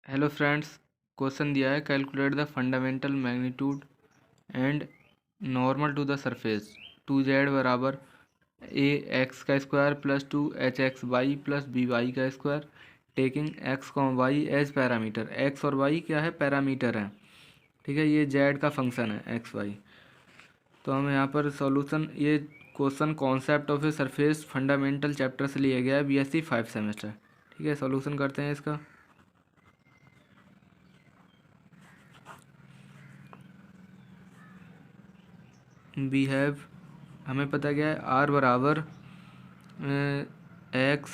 Hello friends, question दिया है calculate the fundamental magnitude and normal to the surface to z बराबर ए x का square plus two h x Y plus B Y का square taking x comma y as parameter. X और y क्या है, parameter है। ठीक है, ये जेड का फंक्शन है एक्स वाई। तो हम यहाँ पर सॉल्यूशन, ये question concept of a surface fundamental chapter से लिया गया है, बीएससी 5 सेमेस्टर। ठीक है, सॉल्यूशन करते हैं इसका। वी हैव, हमें पता क्या है, आर बराबर एक्स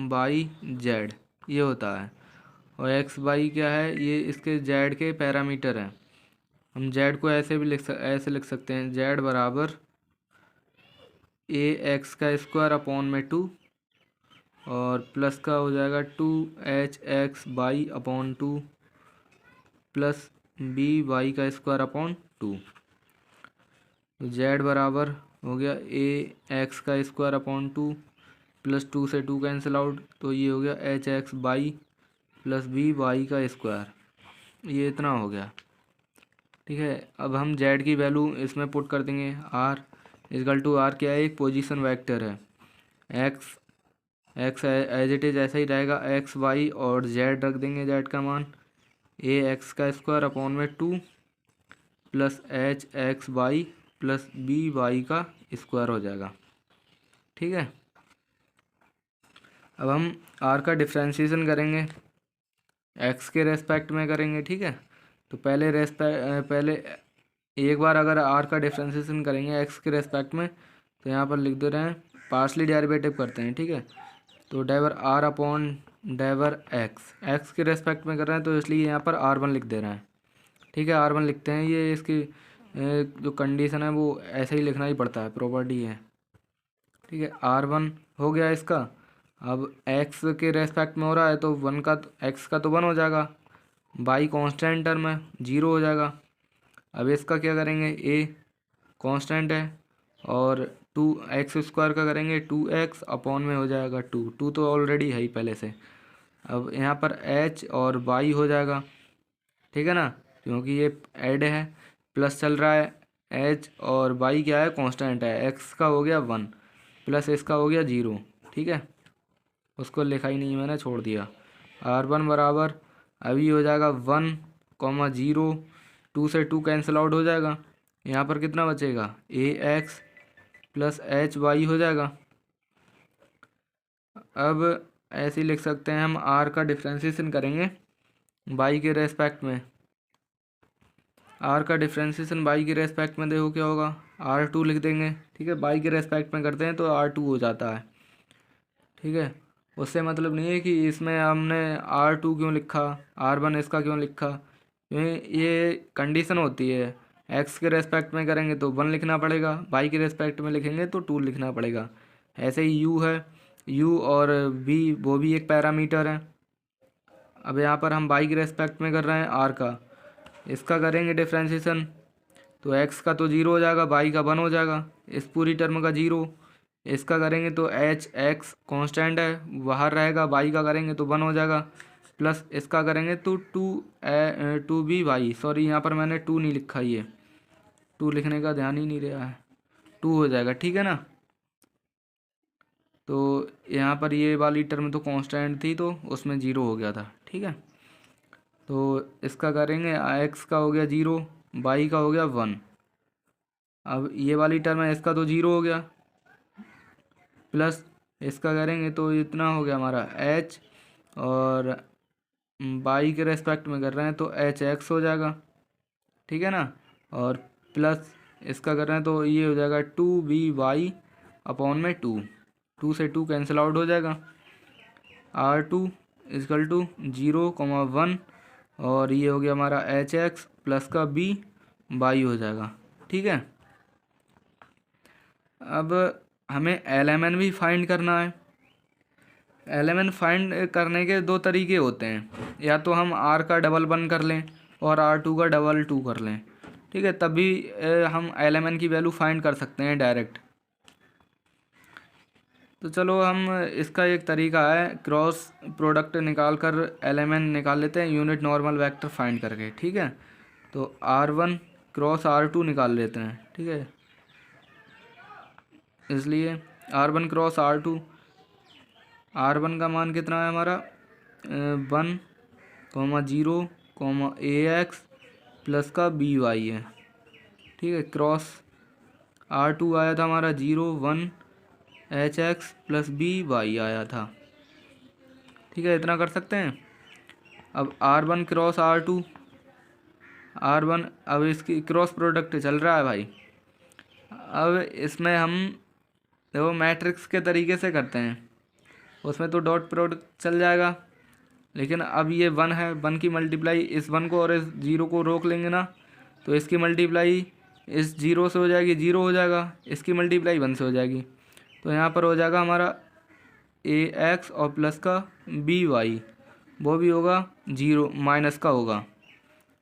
बाई जेड ये होता है, और एक्स बाई क्या है, ये इसके जेड के पैरामीटर हैं। हम जेड को ऐसे भी ऐसे लिख सकते हैं, जेड बराबर ए एक्स का स्क्वायर अपॉन में 2 और प्लस का हो जाएगा 2h(x) बाई अपॉन 2 प्लस बी वाई का स्क्वायर अपॉन 2। तो जेड बराबर हो गया ए एक्स का स्क्वायर अपॉन 2 प्लस 2 से 2 कैंसिल आउट, तो ये हो गया h(x) by plus B Y का स्क्वायर, ये इतना हो गया। ठीक है, अब हम जेड की वैल्यू इसमें पुट कर देंगे। आर इजकल टू आर क्या है, एक पोजीशन वेक्टर है। X X as it is ऐसा ही रहेगा, एक्स वाई और जेड रख देंगे, जेड का मान ए एक्स का स्क्वायर अपॉन में 2 plus H x Y plus B Y का स्क्वायर हो जाएगा। ठीक है, अब हम आर का डिफ्रेंशिएशन करेंगे, एक्स के रेस्पेक्ट में करेंगे। ठीक है, तो पहले एक बार अगर आर का डिफ्रेंशिएशन करेंगे एक्स के रेस्पेक्ट में, तो यहाँ पर लिख दे रहे हैं, पार्शली डेरिवेटिव करते हैं। ठीक है, तो डाइवर आर अपॉन डाइवर एक्स, एक्स के रेस्पेक्ट में कर रहे हैं तो इसलिए यहाँ पर R1 लिख दे रहे हैं। ठीक है, R1 लिखते हैं, ये इसकी जो कंडीशन है वो ऐसे ही लिखना ही पड़ता है, प्रॉपर्टी है। ठीक है, R1 हो गया इसका। अब एक्स के रेस्पेक्ट में हो रहा है तो एक्स का तो 1 हो जाएगा, बाई कांस्टेंट टर्म है, 0 हो जाएगा। अब इसका क्या करेंगे, ए कांस्टेंट है और 2x² का करेंगे 2x अपॉन में हो जाएगा 2 तो ऑलरेडी है ही पहले से। अब यहाँ पर h और y हो जाएगा। ठीक है ना, क्योंकि ये ऐड है, प्लस चल रहा है, h और y क्या है, कांस्टेंट है। x का हो गया 1 प्लस इसका हो गया 0। ठीक है, उसको लिखा ही नहीं मैंने, छोड़ दिया। R1 बराबर अभी हो जाएगा 1,0, 2 से 2 कैंसिल आउट हो जाएगा, यहाँ पर कितना बचेगा, ए एक्स प्लस एच वाई हो जाएगा। अब ऐसे ही लिख सकते हैं हम, आर का डिफ्रेंशिएशन करेंगे बाई के रेस्पेक्ट में। आर का डिफ्रेंशिएशन बाई के रेस्पेक्ट में देखो क्या होगा, R2 लिख देंगे। ठीक है, बाई के रेस्पेक्ट में करते हैं तो R2 हो जाता है। ठीक है, उससे मतलब नहीं है कि इसमें हमने R2 क्यों लिखा, R1 इसका क्यों लिखा, ये कंडीशन होती है। एक्स के रेस्पेक्ट में करेंगे तो 1 लिखना पड़ेगा, वाई के रेस्पेक्ट में लिखेंगे तो 2 लिखना पड़ेगा। ऐसे ही यू है, यू और वी वो भी एक पैरामीटर है। अब यहाँ पर हम वाई के रेस्पेक्ट में कर रहे हैं आर का, इसका करेंगे डिफ्रेंशिएशन तो एक्स का तो 0 हो जाएगा, वाई का 1 हो जाएगा, इस पूरी टर्म का 0। इसका करेंगे तो एच एक्स कॉन्स्टेंट है, बाहर रहेगा, वाई का करेंगे तो 1 हो जाएगा, प्लस इसका करेंगे तो 2 बी वाई, सॉरी यहाँ पर मैंने 2 नहीं लिखा, ये 2 लिखने का ध्यान ही नहीं रहा है, 2 हो जाएगा। ठीक है ना, तो यहाँ पर ये वाली टर्म तो कांस्टेंट थी तो उसमें 0 हो गया था। ठीक है, तो इसका करेंगे, एक्स का हो गया 0, वाई का हो गया 1। अब ये वाली टर्म है, इसका तो 0 हो गया, प्लस इसका करेंगे तो इतना हो गया हमारा h, और बाई के रेस्पेक्ट में कर रहे हैं तो एच एक्स हो जाएगा। ठीक है ना, और प्लस इसका कर रहे हैं तो ये हो जाएगा 2 by अपॉन में 2 से 2 कैंसिल आउट हो जाएगा। R2 इजकल टू 0,1 और ये हो गया हमारा एच एक्स प्लस का बी वाई हो जाएगा। ठीक है, अब हमें LMN भी फाइंड करना है। LMN फाइंड करने के 2 तरीके होते हैं, या तो हम R का डबल 1 कर लें और R2 का डबल 2 कर लें। ठीक है, तभी हम LMN की वैल्यू फाइंड कर सकते हैं डायरेक्ट। तो चलो हम इसका एक तरीका है, क्रॉस प्रोडक्ट निकाल कर एलिमेंट निकाल लेते हैं यूनिट नॉर्मल वेक्टर फाइंड करके, ठीक है। तो R1 क्रॉस R2 निकाल लेते हैं, ठीक है। इसलिए R1 क्रॉस R2, R1 का मान कितना है हमारा 1,0,AX प्लस का BY है, ठीक है। क्रॉस R2 आया था हमारा 0,1HX प्लस BY आया था, ठीक है। इतना कर सकते हैं। अब R1 क्रॉस R2, R1 अब इसकी क्रॉस प्रोडक्ट चल रहा है भाई। अब इसमें हम देखो मैट्रिक्स के तरीके से करते हैं, उसमें तो डॉट प्रोडक्ट चल जाएगा, लेकिन अब ये 1 है, 1 की मल्टीप्लाई इस 1 को और इस 0 को रोक लेंगे ना, तो इसकी मल्टीप्लाई इस 0 से हो जाएगी, 0 हो जाएगा, इसकी मल्टीप्लाई 1 से हो जाएगी। तो यहाँ पर हो जाएगा हमारा AX और प्लस का BY, वो भी होगा 0 माइनस का होगा,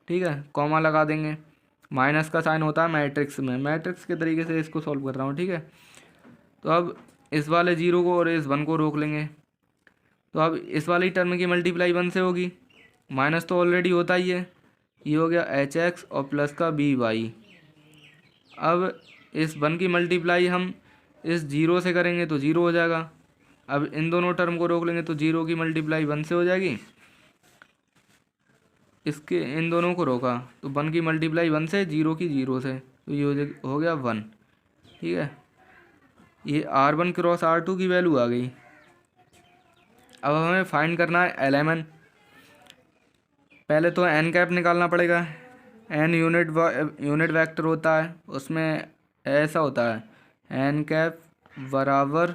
ठीक है। कॉमा लगा देंगे, माइनस का साइन होता है मैट्रिक्स में, मैट्रिक्स के तरीके से इसको सॉल्व कर रहा हूँ, ठीक है। तो अब इस वाले 0 को और इस 1 को रोक लेंगे, तो अब इस वाली टर्म की मल्टीप्लाई 1 से होगी, माइनस तो ऑलरेडी होता ही है, ये हो गया HX और प्लस का BY। अब इस 1 की मल्टीप्लाई हम इस 0 से करेंगे तो 0 हो जाएगा। अब इन दोनों टर्म को रोक लेंगे तो 0 की मल्टीप्लाई 1 से हो जाएगी, इसके इन दोनों को रोका तो 1 की मल्टीप्लाई 1 से, 0 की 0 से, तो ये हो गया 1, ठीक है। ये R1 क्रॉस R2 की वैल्यू आ गई। अब हमें फाइंड करना है एलिमेंट। पहले तो n कैप निकालना पड़ेगा। n यूनिट वेक्टर होता है, उसमें ऐसा होता है n कैप बराबर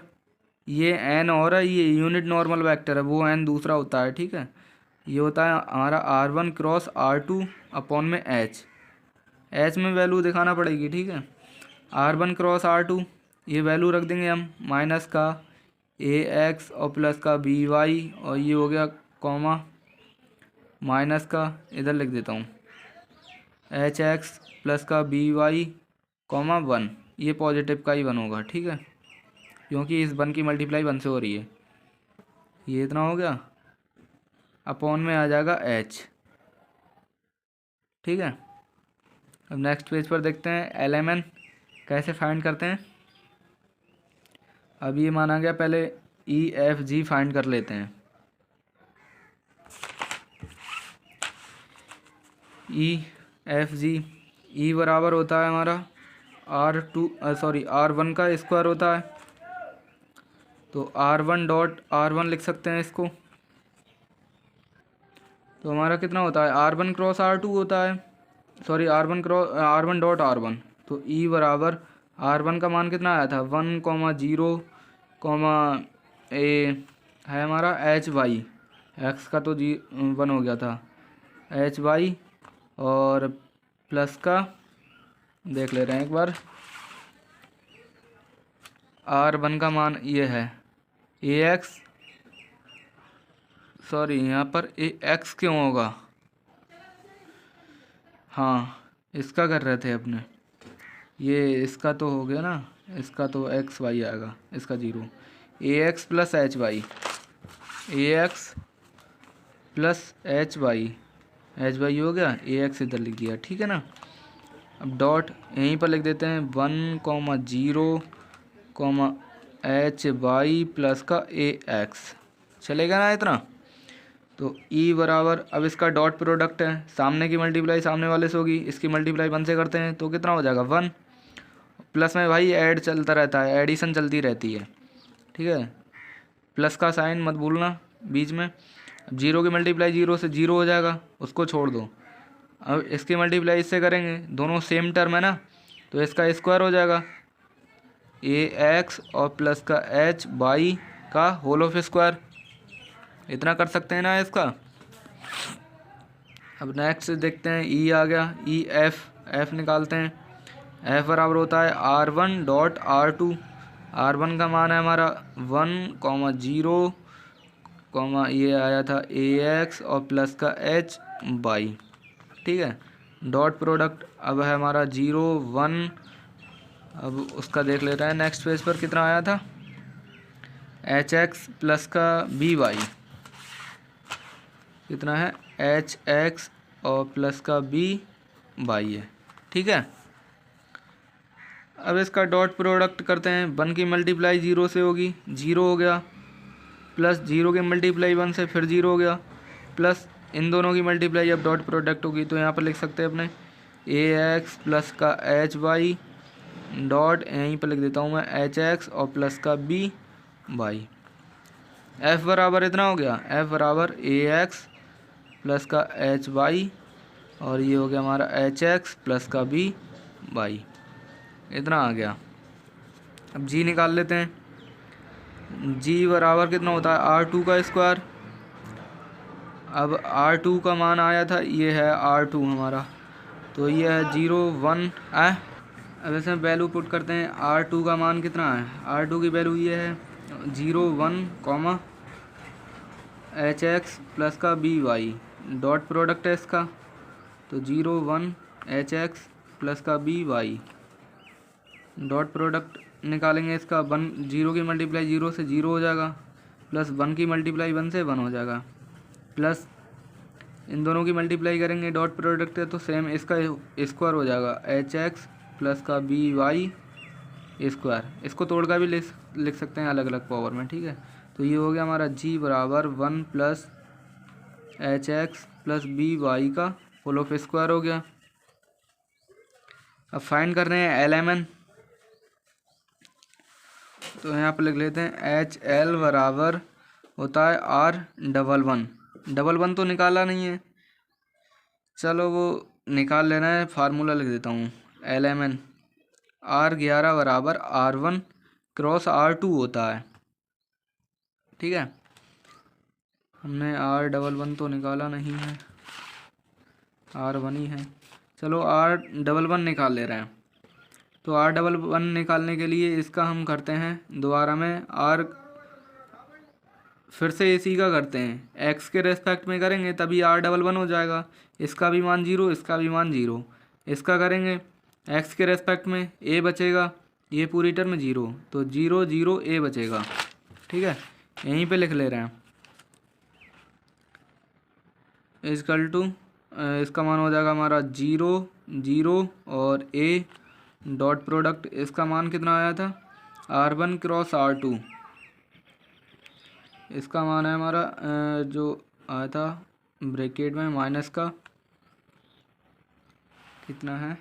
ये n और है, ये यूनिट नॉर्मल वेक्टर है, वो n दूसरा होता है, ठीक है। ये होता है हमारा R1 क्रॉस R2 अपॉन में h में वैल्यू दिखाना पड़ेगी, ठीक है। R1 क्रॉस R2 ये वैल्यू रख देंगे हम, माइनस का AX और प्लस का BY, और ये हो गया कॉमा माइनस का, इधर लिख देता हूँ HX प्लस का BY कॉमा 1, ये पॉजिटिव का ही 1 होगा, ठीक है, क्योंकि इस 1 की मल्टीप्लाई 1 से हो रही है। ये इतना हो गया, अपॉन में आ जाएगा h, ठीक है। अब नेक्स्ट पेज पर देखते हैं एलिमेंट कैसे फाइंड करते हैं। अब ये माना गया, पहले EFG फाइंड कर लेते हैं। EFG, E बराबर होता है हमारा R1 का स्क्वायर होता है, तो R1 डॉट R1 लिख सकते हैं इसको। तो हमारा कितना होता है, R1 क्रॉस R2 होता है, R1 डॉट R1। तो E बराबर R1 का मान कितना आया था 1,0, ए है हमारा HY, X का तो 1 हो गया था, HY और प्लस का देख ले रहे हैं एक बार, R1 का मान ये है AX, यहाँ पर AX क्यों होगा, हाँ इसका कर रहे थे अपने, ये इसका तो हो गया ना, इसका तो XY आएगा, इसका 0, AX plus HY, AX plus HY हो गया, AX इधर लिख दिया, ठीक है ना। अब डॉट यहीं पर लिख देते हैं 1,0, HY प्लस का AX, चलेगा ना इतना। तो E बराबर, अब इसका डॉट प्रोडक्ट है, सामने की मल्टीप्लाई सामने वाले से होगी, इसकी मल्टीप्लाई 1 से करते हैं तो कितना हो जाएगा 1, प्लस में भाई ऐड चलता रहता है, एडिशन चलती रहती है, ठीक है। प्लस का साइन मत भूलना बीच में। अब 0 की मल्टीप्लाई 0 से 0 हो जाएगा, उसको छोड़ दो। अब इसकी मल्टीप्लाई इससे करेंगे, दोनों सेम टर्म है ना, तो इसका स्क्वायर हो जाएगा AX और प्लस का HY का होल ऑफ स्क्वायर, इतना कर सकते हैं ना इसका। अब नेक्स्ट देखते हैं E आ गया, F निकालते हैं। F बराबर होता है R1 डॉट R2, R1 का मान है हमारा 1,0, ये आया था AX और प्लस का HY, ठीक है। डॉट प्रोडक्ट अब है हमारा 0, 1, अब उसका देख लेते हैं नेक्स्ट पेज पर कितना आया था, एच एक्स प्लस का बी वाई कितना है, एच एक्स और प्लस का बी वाई है। ठीक है, अब इसका डॉट प्रोडक्ट करते हैं। 1 की मल्टीप्लाई 0 से होगी, 0 हो गया, प्लस 0 की मल्टीप्लाई 1 से फिर 0 हो गया, प्लस इन दोनों की मल्टीप्लाई अब डॉट प्रोडक्ट होगी। तो यहाँ पर लिख सकते हैं अपने ए एक्स प्लस का एच वाई डॉट, यहीं पर लिख देता हूँ मैं एच एक्स और प्लस का बी वाई। एफ बराबर इतना हो गया, एफ बराबर ए एक्स प्लस का एच वाई और ये हो गया हमारा एच एक्स प्लस का बी वाई, इतना आ गया। अब जी निकाल लेते हैं। जी बराबर कितना होता है, आर टू का स्क्वायर। अब आर टू का मान आया था, ये है आर टू हमारा, तो ये है 0 1 है। अब इसमें वैल्यू पुट करते हैं। आर टू का मान कितना है, आर टू की वैल्यू ये है 0 1 कॉमा एच एक्स प्लस का बी वाई, डॉट प्रोडक्ट है इसका, तो 0 1 एच एक्स प्लस का बी वाई, डॉट प्रोडक्ट निकालेंगे इसका। 1 0 की मल्टीप्लाई 0 से 0 हो जाएगा, प्लस 1 की मल्टीप्लाई 1 से 1 हो जाएगा, प्लस इन दोनों की मल्टीप्लाई करेंगे, डॉट प्रोडक्ट है तो सेम इसका स्क्वायर हो जाएगा, एच एक्स प्लस का बी वाई स्क्वायर। इसको तोड़ कर भी लिख सकते हैं अलग अलग पावर में। ठीक है, तो ये हो गया हमारा जी बराबर 1 plus H x plus B Y का होल ऑफ स्क्वायर हो गया। अब फाइंड कर रहे हैं एल एम एन, तो यहाँ पर लिख लेते हैं एच एल बराबर होता है R double one. Double one तो निकाला नहीं है, चलो वो निकाल लेना है, फार्मूला लिख देता हूँ एल एम एन R11 बराबर R1 क्रॉस R2 होता है। ठीक है, हमने R11 तो निकाला नहीं है, R1 ही है, चलो R11 निकाल ले रहे हैं। तो R11 निकालने के लिए इसका हम करते हैं दोबारा में R, फिर से इसी का करते हैं, x के रेस्पेक्ट में करेंगे तभी R11 हो जाएगा। इसका भी मान 0, इसका भी मान 0, इसका करेंगे x के रेस्पेक्ट में, a बचेगा, ये पूरी टर्म 0, तो 0 0 a बचेगा। ठीक है, यहीं पे लिख ले रहे हैं इजकल टू, इसका मान हो जाएगा हमारा 0 0 और a डॉट प्रोडक्ट, इसका मान कितना आया था R1 क्रॉस R2, इसका मान है हमारा जो आया था ब्रैकेट में माइनस का कितना है,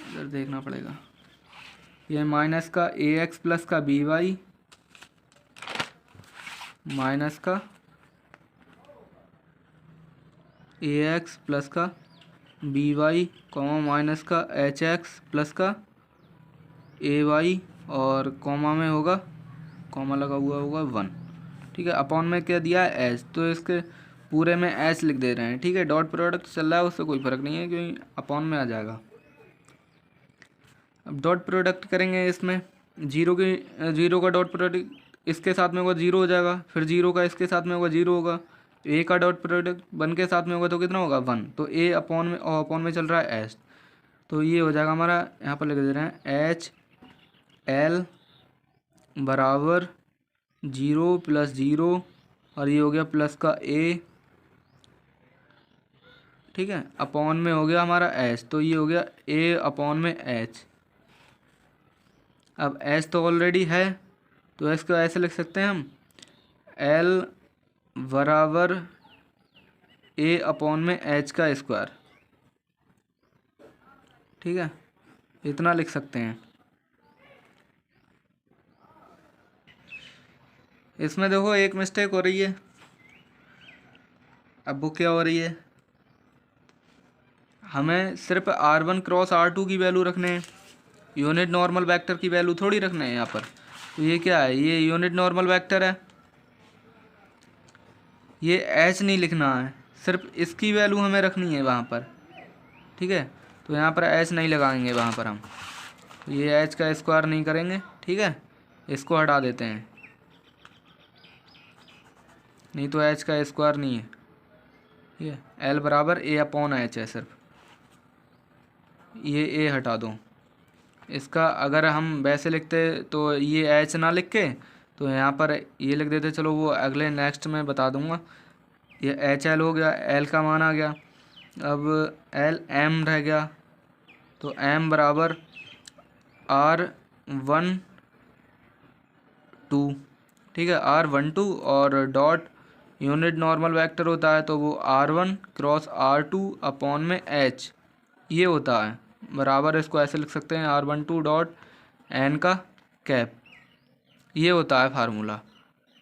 इधर देखना पड़ेगा, ये माइनस का ए एक्स प्लस का बी वाई माइनस का ए एक्स प्लस का बी वाई कॉमा माइनस का एच एक्स प्लस का ए वाई और कॉमा में होगा, कॉमा लगा हुआ होगा 1। ठीक है, अपॉन में क्या दिया है एच, तो इसके पूरे में एच लिख दे रहे हैं। ठीक है, डॉट प्रोडक्ट चल रहा है उससे कोई फ़र्क नहीं है क्योंकि अपॉन में आ जाएगा। अब डॉट प्रोडक्ट करेंगे इसमें, 0 का डॉट प्रोडक्ट इसके साथ में होगा 0 हो जाएगा, फिर 0 का इसके साथ में होगा 0 होगा, ए का डॉट प्रोडक्ट 1 के साथ में होगा तो कितना होगा 1, तो ए अपॉन में, और अपॉन में चल रहा है एच, तो ये हो जाएगा हमारा, यहाँ पर लिख दे रहे हैं एच एल बराबर 0 प्लस 0 और ये हो गया प्लस का ए। ठीक है, अपॉन में हो गया हमारा एच, तो ये हो गया ए अपॉन में एच। अब एच तो ऑलरेडी है तो इसको ऐसे लिख सकते हैं हम, एल बराबर ए अपॉन में एच का स्क्वायर। ठीक है, इतना लिख सकते हैं। इसमें देखो एक मिस्टेक हो रही है, अब वो क्या हो रही है, हमें सिर्फ R1 क्रॉस R2 की वैल्यू रखने हैं, यूनिट नॉर्मल वेक्टर की वैल्यू थोड़ी रखने हैं यहाँ पर। तो ये क्या है, ये यूनिट नॉर्मल वेक्टर है, ये एच नहीं लिखना है, सिर्फ इसकी वैल्यू हमें रखनी है वहाँ पर। ठीक है, तो यहाँ पर एच नहीं लगाएंगे वहाँ पर हम, तो ये एच का स्क्वायर नहीं करेंगे। ठीक है, इसको हटा देते हैं, नहीं तो एच का स्क्वायर नहीं है। ठीक है, एल बराबर ए अपॉन एच है सिर्फ, ये ए हटा दो, इसका अगर हम वैसे लिखते तो ये एच ना लिख के तो यहाँ पर ये लिख देते, चलो वो अगले नेक्स्ट में बता दूंगा। ये एच एल हो गया, एल का मान आ गया। अब एल एम रह गया, तो एम बराबर R12, ठीक है, R12 और डॉट यूनिट नॉर्मल वेक्टर होता है तो वो R1 क्रॉस R2 अपॉन में H ये होता है, बराबर इसको ऐसे लिख सकते हैं R12 डॉट एन का कैप, ये होता है फार्मूला।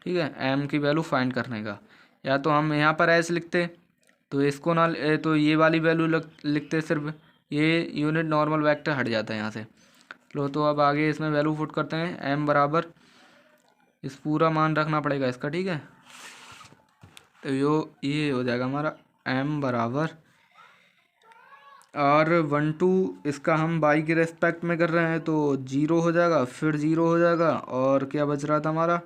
ठीक है, एम की वैल्यू फाइंड करने का। या तो हम यहाँ पर ऐसे लिखते तो इसको ना तो ये वाली वैल्यू लिखते, सिर्फ ये यूनिट नॉर्मल वेक्टर हट जाता है यहाँ से। लो तो अब आगे इसमें वैल्यू पुट करते हैं। एम बराबर इस पूरा मान रखना पड़ेगा इसका, ठीक है। तो ये हो जाएगा हमारा एम बराबर R12, इसका हम बाई के रेस्पेक्ट में कर रहे हैं तो 0 हो जाएगा, फिर 0 हो जाएगा, और क्या बच रहा था हमारा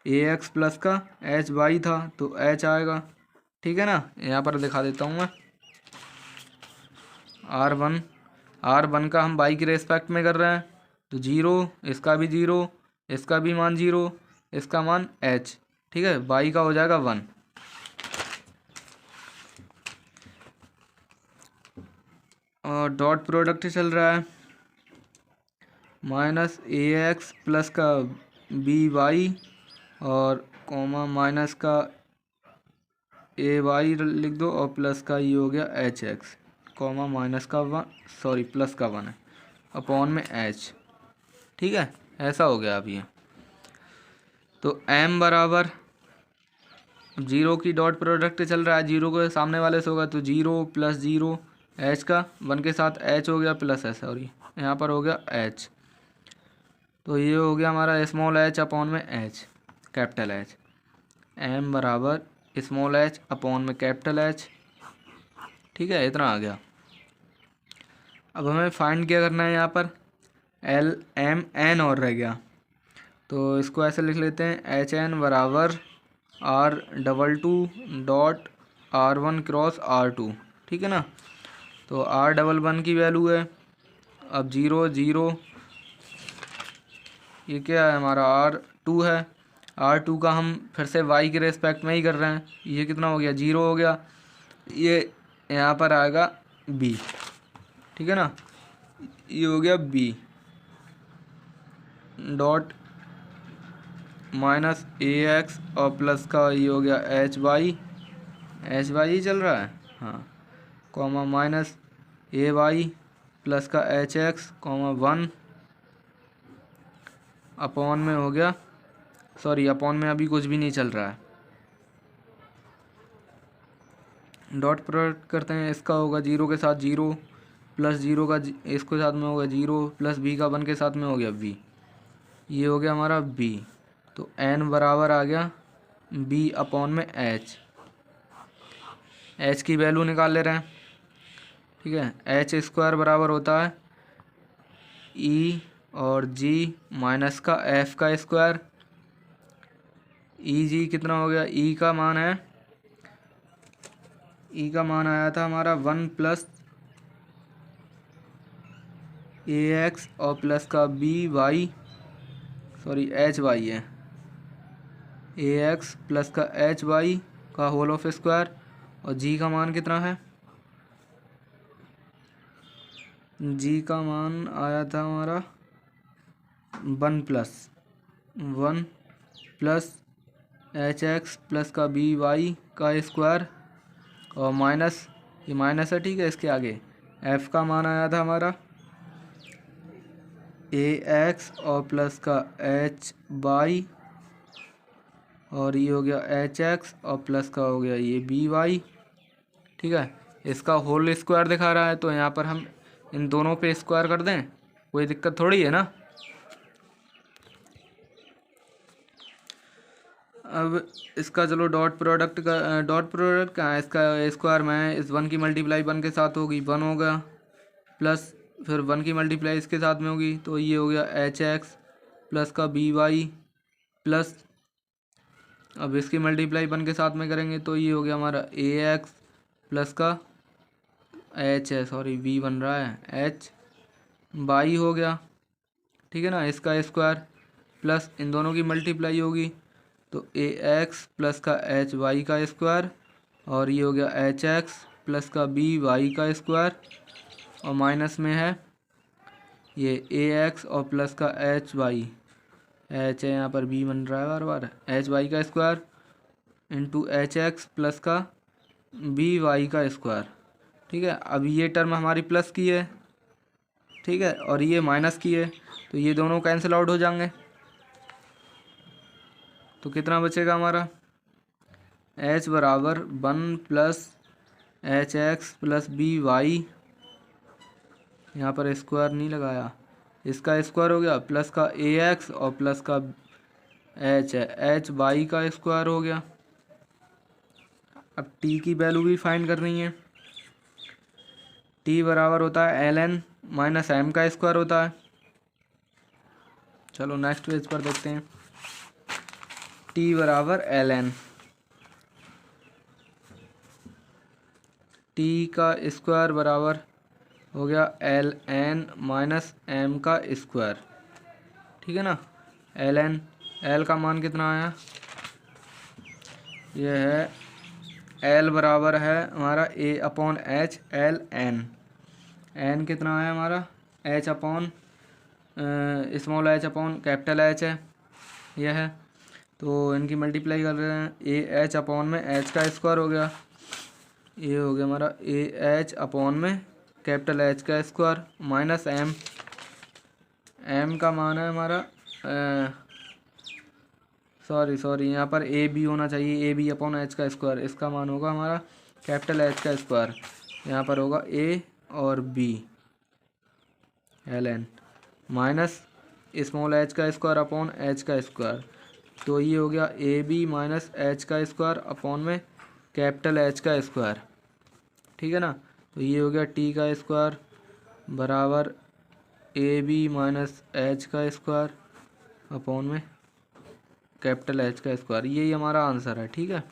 ए एक्स प्लस का एच बाई था तो एच आएगा, ठीक है ना। यहाँ पर दिखा देता हूँ मैं R1 का हम बाई के रेस्पेक्ट में कर रहे हैं तो 0, इसका भी 0, इसका भी मान 0, इसका मान h, ठीक है, बाई का हो जाएगा 1। और डॉट प्रोडक्ट चल रहा है माइनस ए एक्स प्लस का बी वाई और कॉमा माइनस का ए वाई लिख दो और प्लस का ये हो गया एच एक्स, कॉमा माइनस का 1, सॉरी प्लस का 1 है, अपॉन में एच, ठीक है, ऐसा हो गया अभी। तो m बराबर 0 की डॉट प्रोडक्ट चल रहा है, 0 के सामने वाले से होगा तो 0 प्लस 0 h का 1 के साथ h हो गया प्लस है, सॉरी यहाँ पर हो गया h, तो ये हो गया हमारा स्मॉल h अपॉन में h कैपिटल H। m बराबर स्मॉल h अपॉन में कैपिटल H, ठीक है, इतना आ गया। अब हमें फाइंड क्या करना है, यहाँ पर L M N और रह गया तो इसको ऐसे लिख लेते हैं HN बराबर R22 dot R1 cross R2, ठीक है ना। तो R11 की वैल्यू है अब 0 0, ये क्या है हमारा R2 है, R2 का हम फिर से Y के रेस्पेक्ट में ही कर रहे हैं, ये कितना हो गया 0 हो गया, ये यहाँ पर आएगा B, ठीक है ना, ये हो गया B डॉट माइनस ए एक्स और प्लस का ये हो गया एच वाई ही चल रहा है, हाँ, कॉमा माइनस ए वाई प्लस का एच एक्स कॉमा 1 अपॉन में हो गया, सॉरी अपॉन में अभी कुछ भी नहीं चल रहा है, डॉट प्रोडक्ट करते हैं, इसका होगा 0 के साथ 0 प्लस 0 का इसके साथ में होगा 0 प्लस बी का 1 के साथ में हो गया b, ये हो गया हमारा b। तो n बराबर आ गया b अपॉन में h की वैल्यू निकाल ले रहे हैं, ठीक है। एच स्क्वायर बराबर होता है e और g माइनस का f का स्क्वायर, ई जी कितना हो गया, e का मान है, e का मान आया था हमारा 1 प्लस ए एक्स और प्लस का B Y, sorry H Y है, ए एक्स प्लस का एच वाई का होल ऑफ स्क्वायर, और जी का मान कितना है, जी का मान आया था हमारा 1 प्लस एच एक्स प्लस का बी वाई का स्क्वायर और माइनस, ये माइनस है, ठीक है, इसके आगे एफ का मान आया था हमारा ए एक्स और प्लस का एच वाई और ये हो गया एच एक्स और प्लस का हो गया ये बी वाई, ठीक है, इसका होल स्क्वायर दिखा रहा है तो यहाँ पर हम इन दोनों पे स्क्वायर कर दें, कोई दिक्कत थोड़ी है ना। अब इसका चलो डॉट प्रोडक्ट कहाँ है, इसका स्क्वायर में इस 1 की मल्टीप्लाई 1 के साथ होगी 1 होगा, प्लस फिर 1 की मल्टीप्लाई इसके साथ में होगी तो ये हो गया एच एक्स प्लस का बी वाई प्लस, अब इसकी मल्टीप्लाई 1 के साथ में करेंगे तो ये हो गया हमारा ए एक्स प्लस का एच है, सॉरी वी बन रहा है एच बाई हो गया, ठीक है ना, इसका स्क्वायर प्लस इन दोनों की मल्टीप्लाई होगी तो ए एक्स प्लस का एच वाई का स्क्वायर, और ये हो गया एच एक्स प्लस का बी वाई का स्क्वायर, और माइनस में है ये ए एक्स और प्लस का एच वाई, एच है यहाँ पर बी बन रहा है बार बार, एच वाई का square into H x plus का बी वाई का स्क्वायर। ठीक है, अब ये टर्म हमारी प्लस की है, ठीक है, और ये माइनस की है, तो ये दोनों कैंसिल आउट हो जाएंगे। तो कितना बचेगा हमारा, h बराबर 1 plus H x plus B y, यहाँ पर स्क्वायर नहीं लगाया, इसका स्क्वायर हो गया प्लस का ए एक्स और प्लस का एच है, एच वाई का स्क्वायर हो गया। अब t की वैल्यू भी फाइंड करनी है, t बराबर होता है एल एन माइनस एम का स्क्वायर होता है। चलो नेक्स्ट पेज पर देखते हैं, t बराबर एल एन, t का स्क्वायर बराबर हो गया एल एन माइनस एम का स्क्वायर। ठीक है ना, एल एन, एल का मान कितना आया, ये है एल बराबर है हमारा a upon h l n, n कितना आया हमारा h upon small h upon capital h है, यह है, तो इनकी मल्टीप्लाई कर रहे हैं, ए एच अपॉन में एच का स्क्वायर हो गया, ये हो गया हमारा ए एच अपॉन में कैपिटल एच का स्क्वायर माइनस एम, एम का मान है हमारा सॉरी यहाँ पर ए बी होना चाहिए, ए बी अपॉन एच का स्क्वायर, इसका मान होगा हमारा कैपिटल एच का स्क्वायर, यहाँ पर होगा ए और b l n minus small h का स्क्वायर अपॉन एच का स्क्वायर, तो ये हो गया ए बी माइनस एच का स्क्वायर अपॉन में कैपिटल एच का स्क्वायर। ठीक है ना, तो ये हो गया टी का स्क्वायर बराबर ए बी माइनस एच का स्क्वायर अपॉन में कैपिटल एच का स्क्वायर, यही हमारा आंसर है। ठीक है।